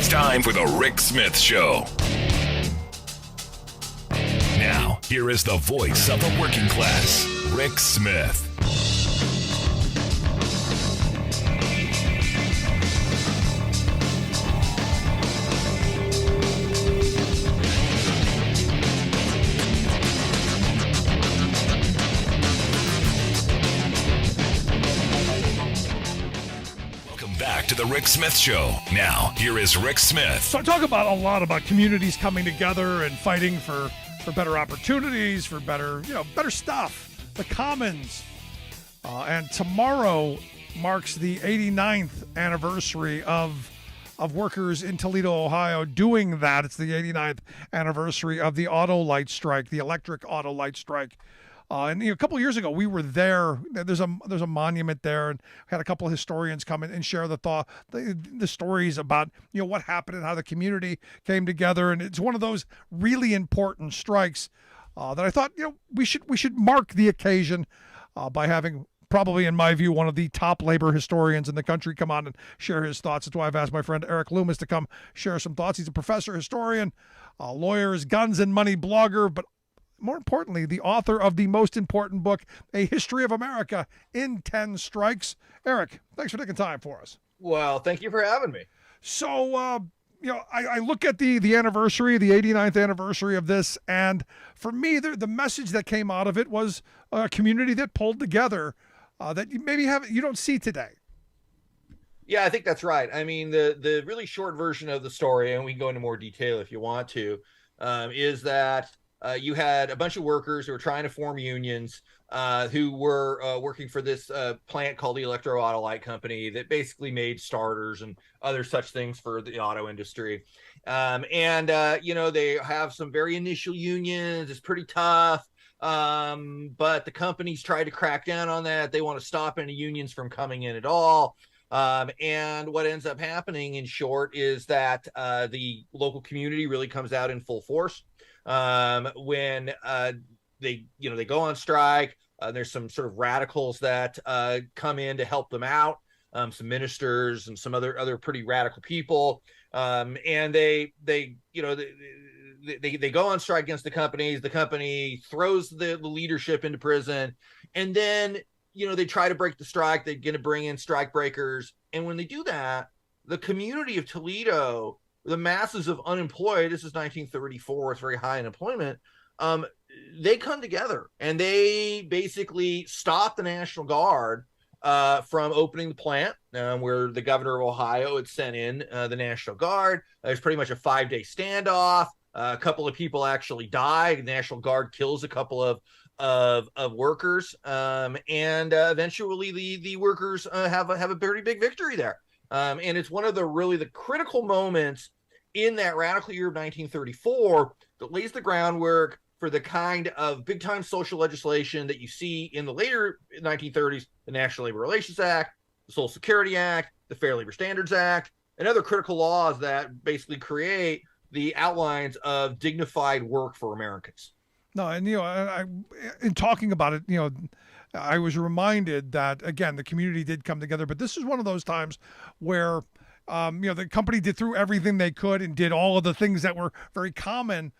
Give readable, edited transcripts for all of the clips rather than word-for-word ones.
It's time for the Rick Smith Show. Now, here is the voice of the working class, Rick Smith. Back to the Rick Smith Show. Now, here is Rick Smith. So I talk about a lot about communities coming together and fighting for better opportunities, for better stuff, the commons. And tomorrow marks the 89th anniversary of workers in Toledo, Ohio doing that. It's the 89th anniversary of the auto light strike, the electric auto light strike. And a couple of years ago, we were there. There's a monument there, and had a couple of historians come in and share the stories about what happened and how the community came together. And it's one of those really important strikes that I thought we should mark the occasion by having, probably in my view, one of the top labor historians in the country come on and share his thoughts. That's why I've asked my friend Eric Loomis to come share some thoughts. He's a professor, historian, lawyer, guns and money blogger, but more importantly, the author of the most important book, A History of America in 10 Strikes. Eric, thanks for taking time for us. Well, thank you for having me. So, I look at the anniversary, the 89th anniversary of this, and for me, the message that came out of it was a community that pulled together that you maybe you don't see today. Yeah, I think that's right. I mean, the really short version of the story, and we can go into more detail if you want to, is that you had a bunch of workers who were trying to form unions who were working for this plant called the Electro Auto Light Company that basically made starters and other such things for the auto industry. They have some very initial unions. It's pretty tough. But the companies tried to crack down on that. They want to stop any unions from coming in at all. And what ends up happening, in short, is that the local community really comes out in full force. When they go on strike, there's some sort of radicals that come in to help them out, some ministers and some other pretty radical people, and they go on strike against the companies. The company throws the leadership into prison, and then they try to break the strike. They're going to bring in strike breakers, and when they do that, the community of Toledo, the masses of unemployed, this is 1934, it's very high unemployment, they come together and they basically stop the National Guard from opening the plant where the governor of Ohio had sent in the National Guard. There's pretty much a 5-day standoff. A couple of people actually die. The National Guard kills a couple of workers, and eventually the workers have a very big victory there. And it's one of the critical moments in that radical year of 1934 that lays the groundwork for the kind of big time social legislation that you see in the later 1930s, the National Labor Relations Act, the Social Security Act, the Fair Labor Standards Act, and other critical laws that basically create the outlines of dignified work for Americans. No, and I in talking about it, I was reminded that again the community did come together, but this is one of those times where the company threw everything they could and did all of the things that were very common.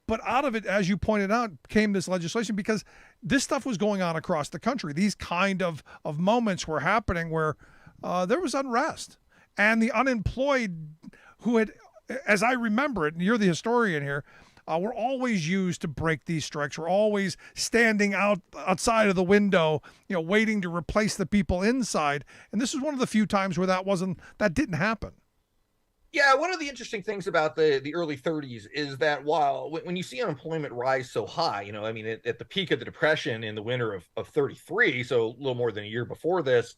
But out of it, as you pointed out, came this legislation because this stuff was going on across the country. These kind of moments were happening where there was unrest, and the unemployed who had, as I remember it, and you're the historian here, we're always used to break these strikes. We're always standing outside of the window, waiting to replace the people inside. And this is one of the few times where that didn't happen. Yeah, one of the interesting things about the early 30s is that when you see unemployment rise so high, at the peak of the Depression in the winter of 33, so a little more than a year before this,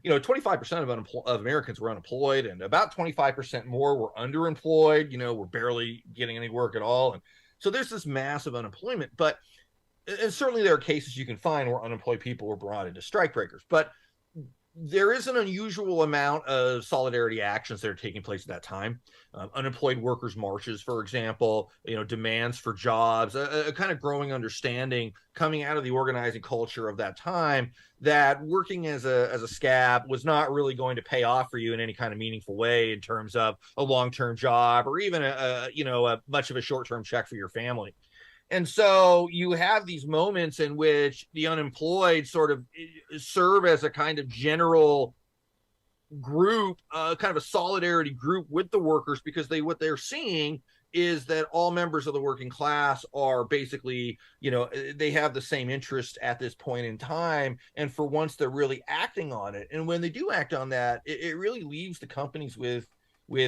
25% of Americans were unemployed, and about 25% more were underemployed, were barely getting any work at all. And so there's this massive unemployment, and certainly there are cases you can find where unemployed people were brought into strikebreakers. But there is an unusual amount of solidarity actions that are taking place at that time. Unemployed workers marches, for example, demands for jobs, a kind of growing understanding coming out of the organizing culture of that time that working as a scab was not really going to pay off for you in any kind of meaningful way in terms of a long-term job or even a much of a short-term check for your family. And so you have these moments in which the unemployed sort of serve as a kind of general group, kind of a solidarity group with the workers, because what they're seeing is that all members of the working class are basically, they have the same interest at this point in time. And for once, they're really acting on it. And when they do act on that, it really leaves the companies with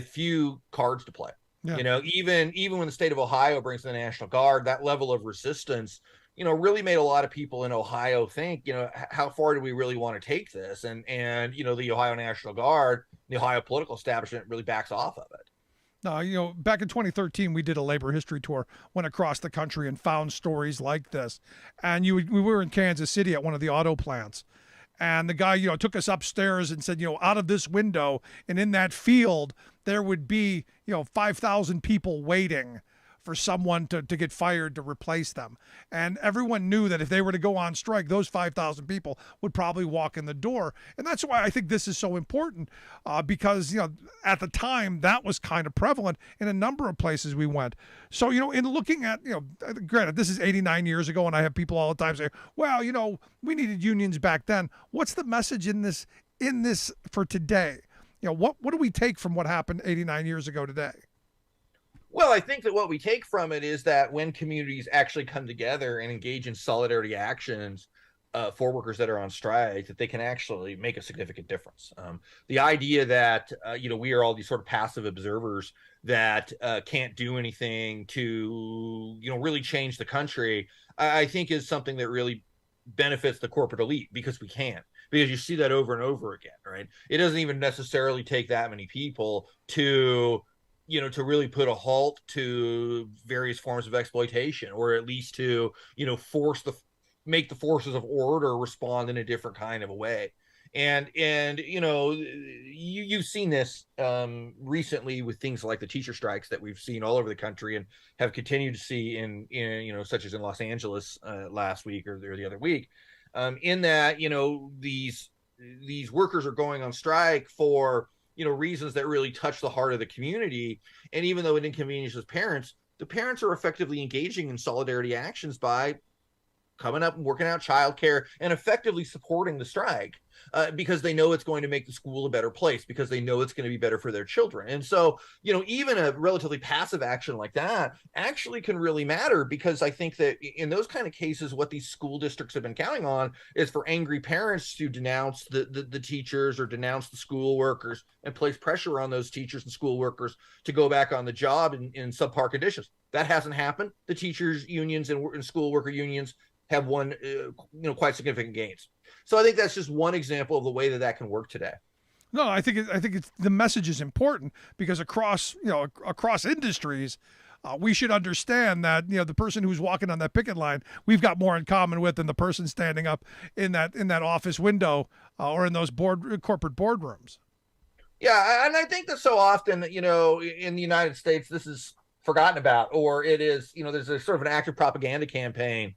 few cards to play. Yeah. Even when the state of Ohio brings in the National Guard, that level of resistance, really made a lot of people in Ohio think, how far do we really want to take this? And the Ohio National Guard, the Ohio political establishment really backs off of it. No, back in 2013, we did a labor history tour, went across the country and found stories like this. And we were in Kansas City at one of the auto plants. And the guy, took us upstairs and said, out of this window and in that field, there would be, 5,000 people waiting for someone to get fired to replace them. And everyone knew that if they were to go on strike, those 5,000 people would probably walk in the door. And that's why I think this is so important, because, at the time that was kind of prevalent in a number of places we went. So, in looking at, granted, this is 89 years ago, and I have people all the time say, well, we needed unions back then. What's the message in this for today? What do we take from what happened 89 years ago today? Well, I think that what we take from it is that when communities actually come together and engage in solidarity actions for workers that are on strike, that they can actually make a significant difference. The idea that, we are all these sort of passive observers that can't do anything to, really change the country, I think is something that really benefits the corporate elite, because we can. Because you see that over and over again, right? It doesn't even necessarily take that many people to really put a halt to various forms of exploitation, or at least to, make the forces of order respond in a different kind of a way. And you've seen this recently with things like the teacher strikes that we've seen all over the country and have continued to see in such as in Los Angeles last week or the other week, in that, these workers are going on strike for reasons that really touch the heart of the community. And even though it inconveniences parents, the parents are effectively engaging in solidarity actions by coming up and working out childcare and effectively supporting the strike, because they know it's going to make the school a better place, because they know it's going to be better for their children. And so, even a relatively passive action like that actually can really matter, because I think that in those kind of cases, what these school districts have been counting on is for angry parents to denounce the teachers or denounce the school workers and place pressure on those teachers and school workers to go back on the job in subpar conditions. That hasn't happened. The teachers unions and school worker unions have won, quite significant gains. So I think that's just one example of the way that can work today. No, I think it's the message is important, because across industries, we should understand that the person who's walking on that picket line, we've got more in common with than the person standing up in that office window or in those corporate boardrooms. Yeah, and I think that so often, in the United States, this is forgotten about, or it is, there's a sort of an active propaganda campaign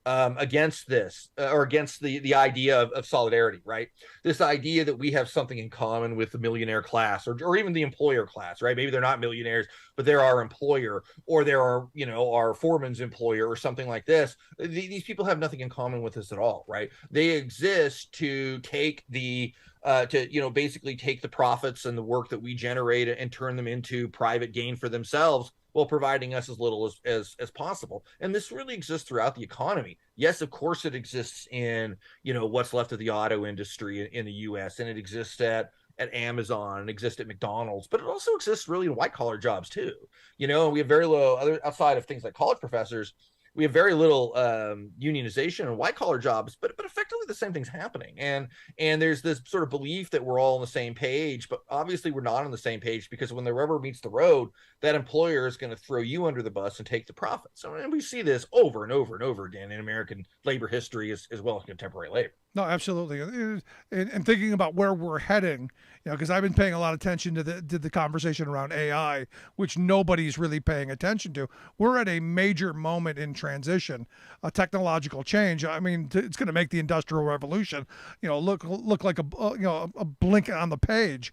against this, or against the idea of solidarity, right? This idea that we have something in common with the millionaire class, or even the employer class, right? Maybe they're not millionaires, but they're our employer, or they're our foreman's employer, or something like this. These people have nothing in common with us at all, right? They exist to take basically take the profits and the work that we generate and turn them into private gain for themselves, while providing us as little as possible. And this really exists throughout the economy. Yes, of course it exists in, what's left of the auto industry in the US, and it exists at Amazon, and exists at McDonald's, but it also exists really in white collar jobs too. And we have very low, outside of things like college professors, we have very little unionization in white collar jobs, but effectively the same thing's happening. And there's this sort of belief that we're all on the same page, but obviously we're not on the same page, because when the rubber meets the road, that employer is going to throw you under the bus and take the profits. And we see this over and over and over again in American labor history, as well as contemporary labor. No, absolutely. And thinking about where we're heading, because I've been paying a lot of attention to the conversation around AI, which nobody's really paying attention to. We're at a major moment in transition, a technological change. I mean, it's going to make the industrial revolution, look like a blink on the page.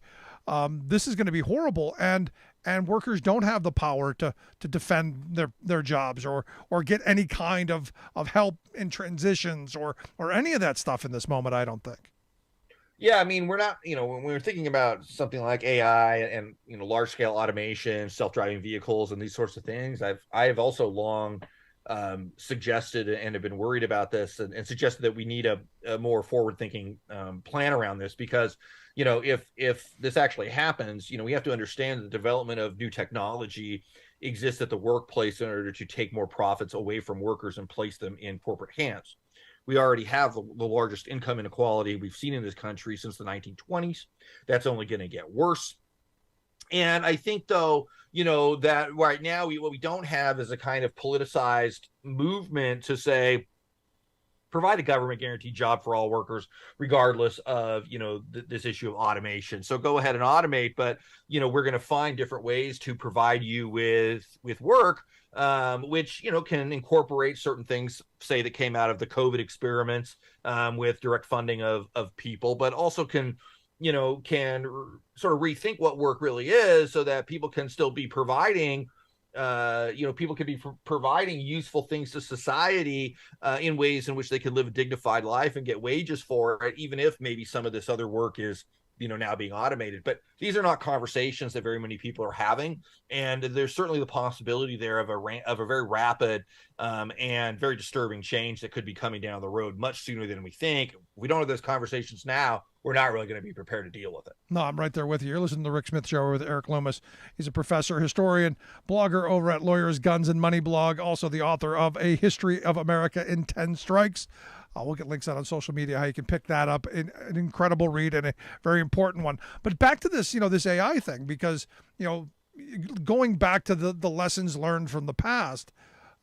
This is going to be horrible, and workers don't have the power to defend their jobs or get any kind of help in transitions or any of that stuff in this moment. I don't think. Yeah, I mean, we're not, when we're thinking about something like AI and, large scale automation, self-driving vehicles and these sorts of things, I have also long suggested and have been worried about this and suggested that we need a more forward thinking plan around this because, if this actually happens, we have to understand the development of new technology exists at the workplace in order to take more profits away from workers and place them in corporate hands. We already have the largest income inequality we've seen in this country since the 1920s. That's only going to get worse. And I think, though, that right now what we don't have is a kind of politicized movement to say, provide a government guaranteed job for all workers, regardless of, this issue of automation. So go ahead and automate, but, we're going to find different ways to provide you with work, which, can incorporate certain things, say, that came out of the COVID experiments with direct funding of people, but also can sort of rethink what work really is so that people can still be providing people could be providing useful things to society in ways in which they can live a dignified life and get wages for it, even if maybe some of this other work is now being automated. But these are not conversations that very many people are having, and there's certainly the possibility there of a very rapid and very disturbing change that could be coming down the road much sooner than we think. If we don't have those conversations now, we're not really going to be prepared to deal with it. No, I'm right there with you. You're listening to the Rick Smith Show with Eric Loomis. He's a professor, historian, blogger over at Lawyers, Guns, and Money blog, also the author of A History of America in 10 Strikes. We'll get links out on social media how you can pick that up. An incredible read and a very important one. But back to this, this AI thing, because, going back to the lessons learned from the past,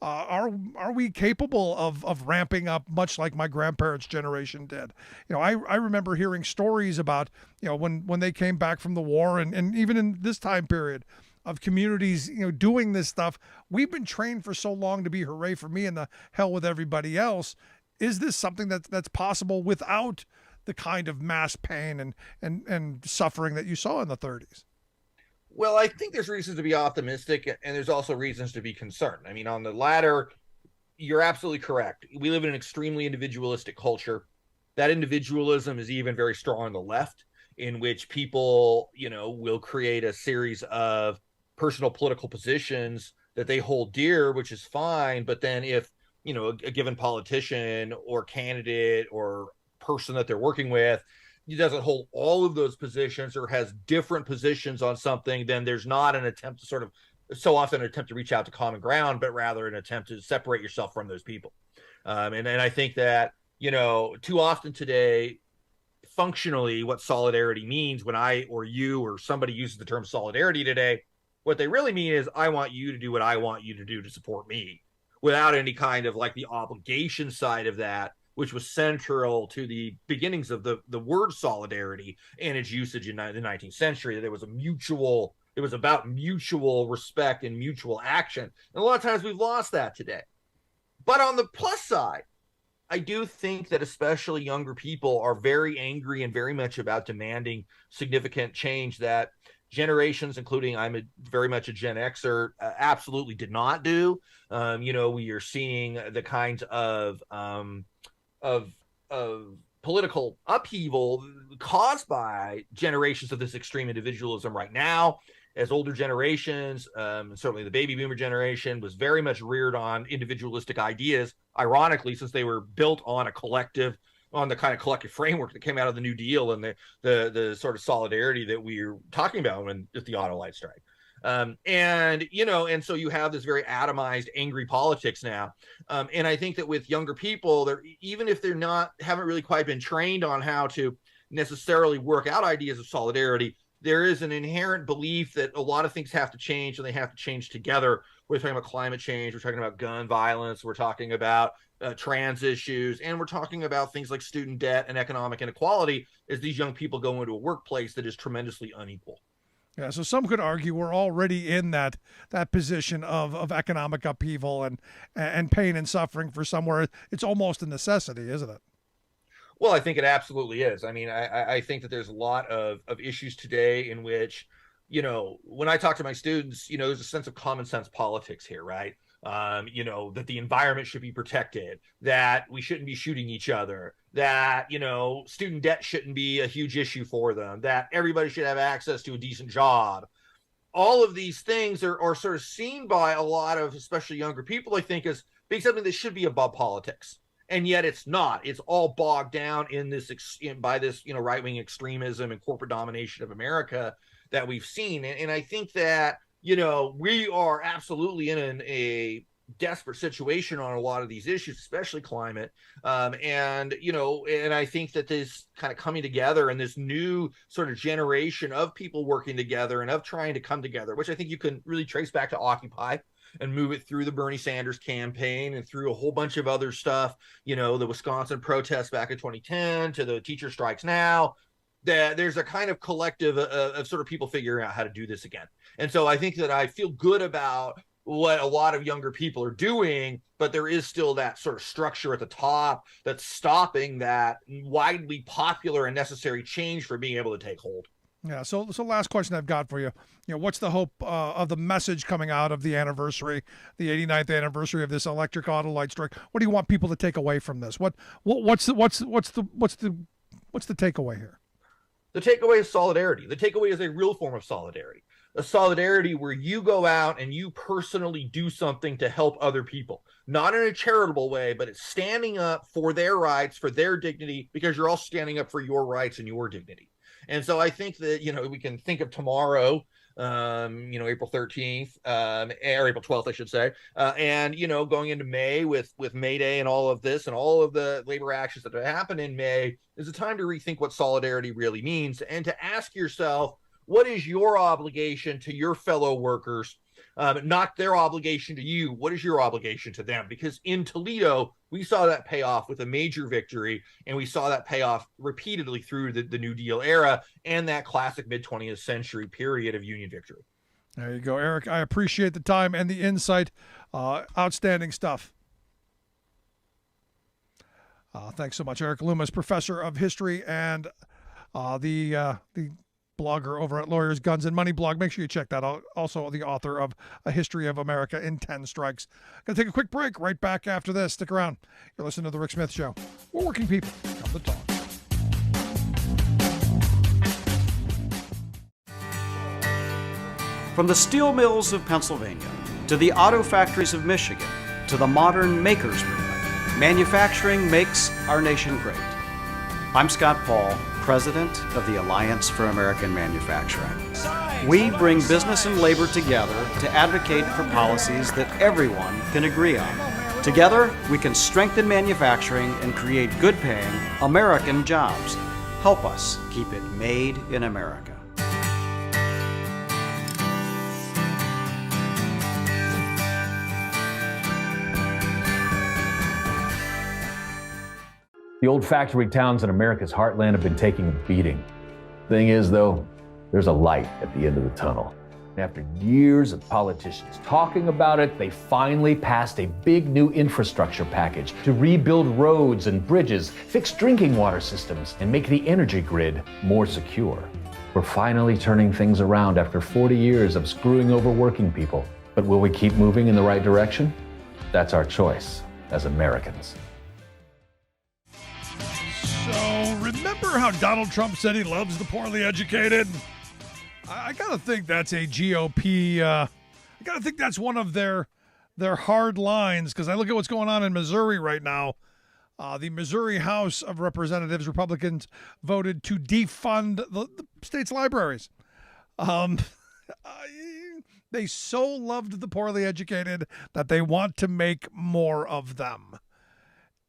are we capable of ramping up much like my grandparents' generation did? I remember hearing stories about, when they came back from the war and even in this time period of communities, doing this stuff. We've been trained for so long to be hooray for me and the hell with everybody else. Is this something that's possible without the kind of mass pain and suffering that you saw in the 30s? Well, I think there's reasons to be optimistic, and there's also reasons to be concerned. I mean, on the latter, you're absolutely correct. We live in an extremely individualistic culture. That individualism is even very strong on the left, in which people, will create a series of personal political positions that they hold dear, which is fine. But then if, a given politician or candidate or person that they're working with, he doesn't hold all of those positions or has different positions on something, then there's not an attempt to so often an attempt to reach out to common ground, but rather an attempt to separate yourself from those people. And I think that, too often today, functionally, what solidarity means when I or you or somebody uses the term solidarity today, what they really mean is I want you to do what I want you to do to support me, without any kind of like the obligation side of that, which was central to the beginnings of the word solidarity and its usage in the 19th century. That it was about mutual respect and mutual action. And a lot of times we've lost that today. But on the plus side, I do think that especially younger people are very angry and very much about demanding significant change that generations, including very much a Gen Xer, absolutely did not do. We are seeing the kinds of political upheaval caused by generations of this extreme individualism right now, as older generations, certainly the baby boomer generation, was very much reared on individualistic ideas, ironically, since they were built on the kind of collective framework that came out of the New Deal and the sort of solidarity that we were talking about with the auto light strike. And so you have this very atomized, angry politics now. And I think that with younger people, even if they're haven't really quite been trained on how to necessarily work out ideas of solidarity, there is an inherent belief that a lot of things have to change and they have to change together. We're talking about climate change. We're talking about gun violence. We're talking about, trans issues, and we're talking about things like student debt and economic inequality as these young people go into a workplace that is tremendously unequal. Yeah, so some could argue we're already in that position of economic upheaval and pain and suffering for somewhere. It's almost a necessity, isn't it? Well, I think it absolutely is. I mean, I think that there's a lot of issues today in which, when I talk to my students, there's a sense of common sense politics here, right? That the environment should be protected, that we shouldn't be shooting each other, that, student debt shouldn't be a huge issue for them, that everybody should have access to a decent job. All of these things are sort of seen by a lot of, especially younger people, I think, as being something that should be above politics. And yet it's not. It's all bogged down in this by this, right-wing extremism and corporate domination of America that we've seen. And I think that, we are absolutely in a desperate situation on a lot of these issues, especially climate. And I think that this kind of coming together and this new sort of generation of people working together and of trying to come together, which I think you can really trace back to Occupy and move it through the Bernie Sanders campaign and through a whole bunch of other stuff, the Wisconsin protests back in 2010 to the teacher strikes now, that there's a kind of collective of sort of people figuring out how to do this again. And so I think that I feel good about what a lot of younger people are doing, but there is still that sort of structure at the top that's stopping that widely popular and necessary change for being able to take hold. Yeah. So last question I've got for you. What's the hope of the message coming out of the anniversary, the 89th anniversary of this electric auto light strike? What do you want people to take away from this? What's the takeaway here? The takeaway is solidarity. The takeaway is a real form of solidarity. A solidarity where you go out and you personally do something to help other people, not in a charitable way, but it's standing up for their rights, for their dignity, because you're all standing up for your rights and your dignity. And so I think that, we can think of tomorrow, April 13th, or April 12th, I should say, and, going into May with May Day and all of this and all of the labor actions that have happened in May is a time to rethink what solidarity really means and to ask yourself, what is your obligation to your fellow workers? Not their obligation to you. What is your obligation to them? Because in Toledo, we saw that pay off with a major victory, and we saw that pay off repeatedly through the New Deal era and that classic mid-20th century period of Union victory. There you go, Eric. I appreciate the time and the insight. Outstanding stuff. Thanks so much, Eric Loomis, professor of history and the blogger over at Lawyers, Guns, and Money blog. Make sure you check that out. Also, the author of A History of America in 10 Strikes. Going to take a quick break right back after this. Stick around. You're listening to The Rick Smith Show. We're working people. Come to talk. From the steel mills of Pennsylvania to the auto factories of Michigan to the modern makers movement, manufacturing makes our nation great. I'm Scott Paul, president of the Alliance for American Manufacturing. We bring business and labor together to advocate for policies that everyone can agree on. Together, we can strengthen manufacturing and create good-paying American jobs. Help us keep it made in America. The old factory towns in America's heartland have been taking a beating. Thing is, though, there's a light at the end of the tunnel. After years of politicians talking about it, they finally passed a big new infrastructure package to rebuild roads and bridges, fix drinking water systems, and make the energy grid more secure. We're finally turning things around after 40 years of screwing over working people. But will we keep moving in the right direction? That's our choice as Americans. So remember how Donald Trump said he loves the poorly educated? I gotta think that's a GOP. I gotta think that's one of their hard lines, because I look at what's going on in Missouri right now. The Missouri House of Representatives, Republicans voted to defund the state's libraries. They so loved the poorly educated that they want to make more of them.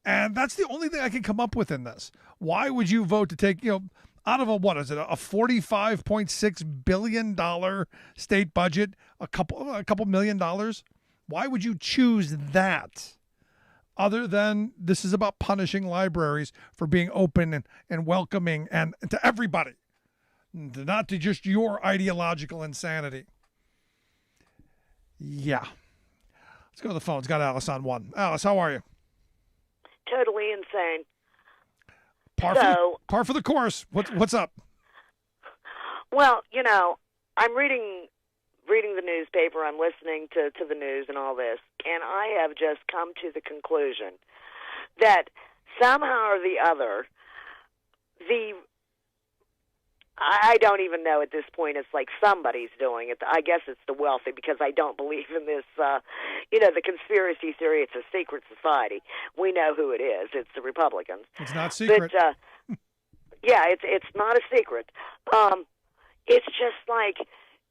And that's the only thing I can come up with in this. Why would you vote to take, out of a $45.6 billion state budget, a couple $1 million? Why would you choose that other than this is about punishing libraries for being open and welcoming and to everybody, not to just your ideological insanity. Yeah. Let's go to the phone. It's got Alice on one. Alice, how are you? Totally insane. Par for the course. What's up? Well, I'm reading the newspaper, I'm listening to the news and all this, and I have just come to the conclusion that somehow or the other, I don't even know at this point, it's like somebody's doing it. I guess it's the wealthy, because I don't believe in this, the conspiracy theory, it's a secret society. We know who it is. It's the Republicans. It's not secret. But, yeah, it's not a secret. It's just like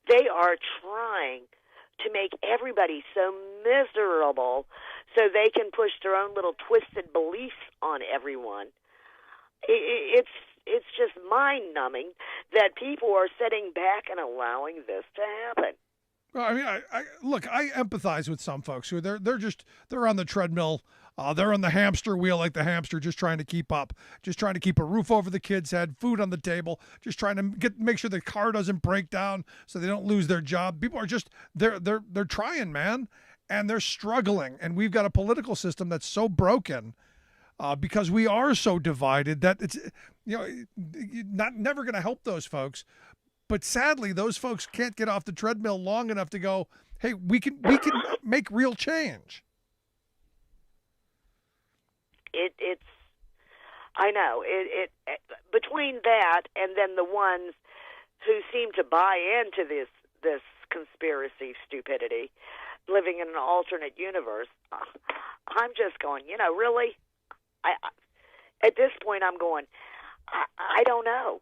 they are trying to make everybody so miserable so they can push their own little twisted beliefs on everyone. It's just mind-numbing that people are sitting back and allowing this to happen. Well, I mean, I empathize with some folks who they're on the treadmill, they're on the hamster wheel like the hamster, just trying to keep up, just trying to keep a roof over the kid's head, food on the table, just trying to make sure the car doesn't break down so they don't lose their job. People are just they're trying, man, and they're struggling, and we've got a political system that's so broken. Because we are so divided that it's never going to help those folks. But sadly, those folks can't get off the treadmill long enough to go, hey, we can make real change. I know it between that and then the ones who seem to buy into this conspiracy stupidity, living in an alternate universe. I'm just going, really. At this point, I'm going, I don't know.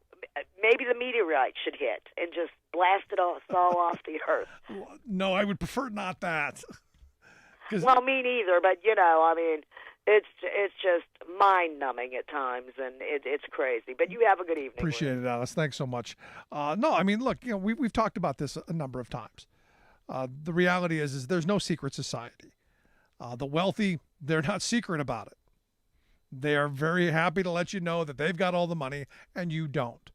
Maybe the meteorite should hit and just blast it all off the earth. No, I would prefer not that. Well, me neither, but, it's just mind-numbing at times, and it's crazy. But you have a good evening. Appreciate it, Alice. Thanks so much. No, I mean, look, we've talked about this a number of times. The reality is there's no secret society. The wealthy, they're not secret about it. They are very happy to let you know that they've got all the money and you don't.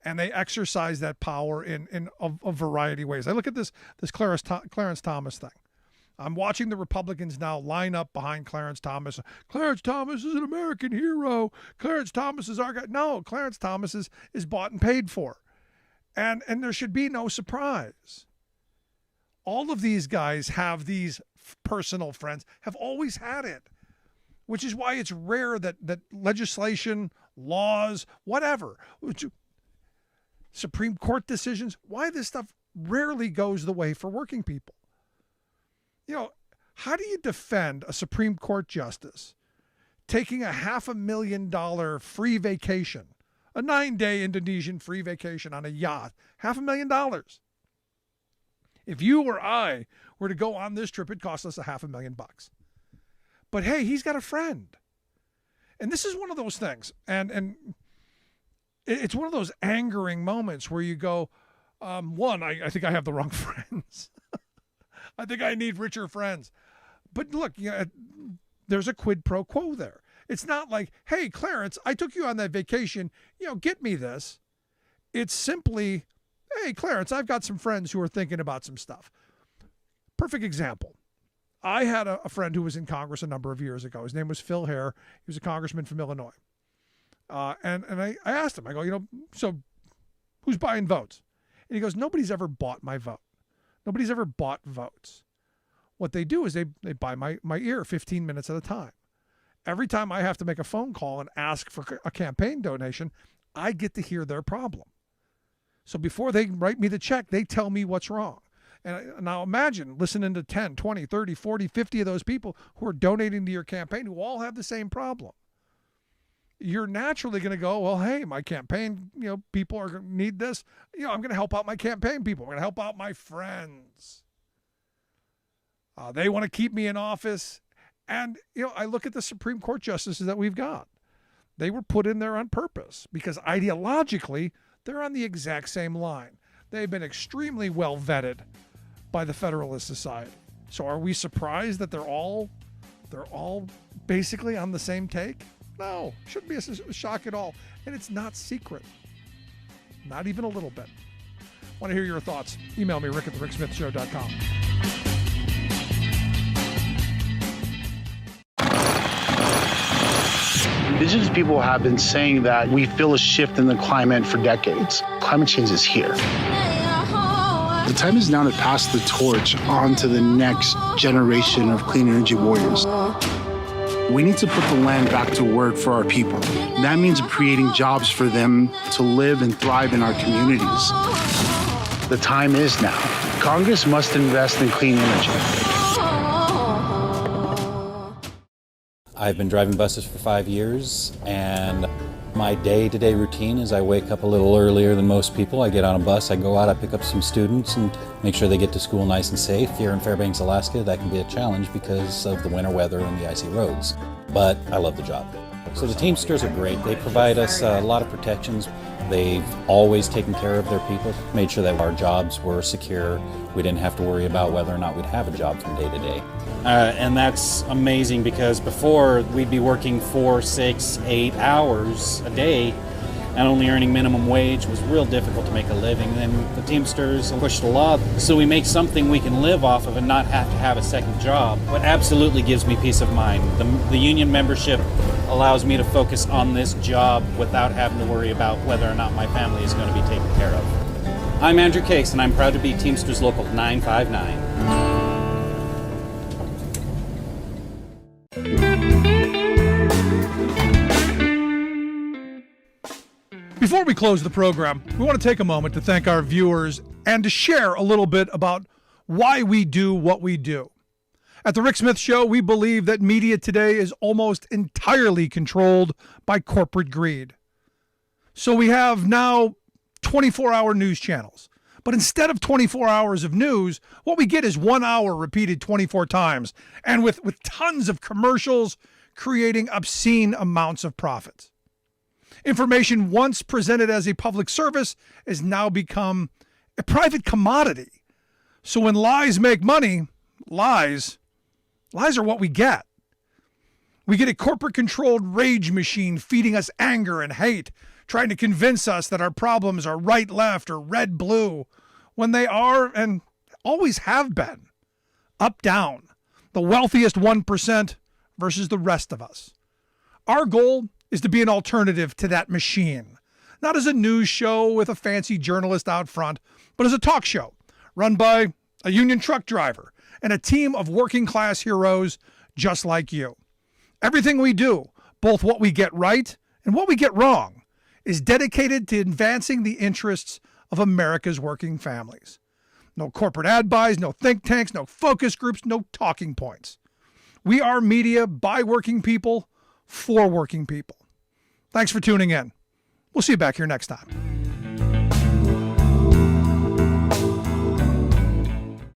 And they exercise that power in a variety of ways. I look at this Clarence Thomas thing. I'm watching the Republicans now line up behind Clarence Thomas. Clarence Thomas is an American hero. Clarence Thomas is our guy. No, Clarence Thomas is bought and paid for. And there should be no surprise. All of these guys have these personal friends, have always had it. Which is why it's rare that legislation, laws, whatever, Supreme Court decisions, why this stuff rarely goes the way for working people. How do you defend a Supreme Court justice taking a $500,000 free vacation, a 9-day Indonesian free vacation on a yacht, $500,000? If you or I were to go on this trip, it cost us $500,000. But hey, he's got a friend. And this is one of those things. And it's one of those angering moments where you go, I think I have the wrong friends. I think I need richer friends. But look, there's a quid pro quo there. It's not like, hey, Clarence, I took you on that vacation. Get me this. It's simply, hey, Clarence, I've got some friends who are thinking about some stuff. Perfect example. I had a friend who was in Congress a number of years ago. His name was Phil Hare. He was a congressman from Illinois. And I asked him, I go, so who's buying votes? And he goes, nobody's ever bought my vote. Nobody's ever bought votes. What they do is they buy my ear 15 minutes at a time. Every time I have to make a phone call and ask for a campaign donation, I get to hear their problem. So before they write me the check, they tell me what's wrong. And now imagine listening to 10, 20, 30, 40, 50 of those people who are donating to your campaign who all have the same problem. You're naturally going to go, well, hey, my campaign, people are going to need this. I'm going to help out my campaign people. I'm going to help out my friends. They want to keep me in office. And, I look at the Supreme Court justices that we've got. They were put in there on purpose because ideologically, they're on the exact same line. They've been extremely well vetted by the Federalist Society. So are we surprised that they're all basically on the same take? No, shouldn't be a shock at all. And it's not secret. Not even a little bit. Want to hear your thoughts? Email me, rick@thericksmithshow.com. Indigenous people have been saying that we feel a shift in the climate for decades. Climate change is here. The time is now to pass the torch on to the next generation of clean energy warriors. We need to put the land back to work for our people. That means creating jobs for them to live and thrive in our communities. The time is now. Congress must invest in clean energy. I've been driving buses for 5 years, and my day-to-day routine is I wake up a little earlier than most people. I get on a bus, I go out, I pick up some students and make sure they get to school nice and safe. Here in Fairbanks, Alaska, that can be a challenge because of the winter weather and the icy roads. But I love the job. So the Teamsters are great. They provide us a lot of protections. They've always taken care of their people, made sure that our jobs were secure. We didn't have to worry about whether or not we'd have a job from day to day. And that's amazing because before we'd be working 4, 6, 8 hours a day and only earning minimum wage was real difficult to make a living. And then the Teamsters pushed a lot so we make something we can live off of and not have to have a second job. What absolutely gives me peace of mind, the union membership allows me to focus on this job without having to worry about whether or not my family is going to be taken care of. I'm Andrew Case and I'm proud to be Teamsters Local 959. Before we close the program, we want to take a moment to thank our viewers and to share a little bit about why we do what we do. At The Rick Smith Show, we believe that media today is almost entirely controlled by corporate greed. So we have now 24-hour news channels. But instead of 24 hours of news, what we get is 1 hour repeated 24 times, and with tons of commercials creating obscene amounts of profits. Information once presented as a public service has now become a private commodity. So when lies make money, lies are what we get. We get a corporate-controlled rage machine feeding us anger and hate, trying to convince us that our problems are right, left, or red, blue, when they are and always have been up, down, the wealthiest 1% versus the rest of us. Our goal is to be an alternative to that machine, not as a news show with a fancy journalist out front, but as a talk show run by a union truck driver and a team of working-class heroes just like you. Everything we do, both what we get right and what we get wrong, is dedicated to advancing the interests of America's working families. No corporate ad buys, no think tanks, no focus groups, no talking points. We are media by working people for working people. Thanks for tuning in. We'll see you back here next time.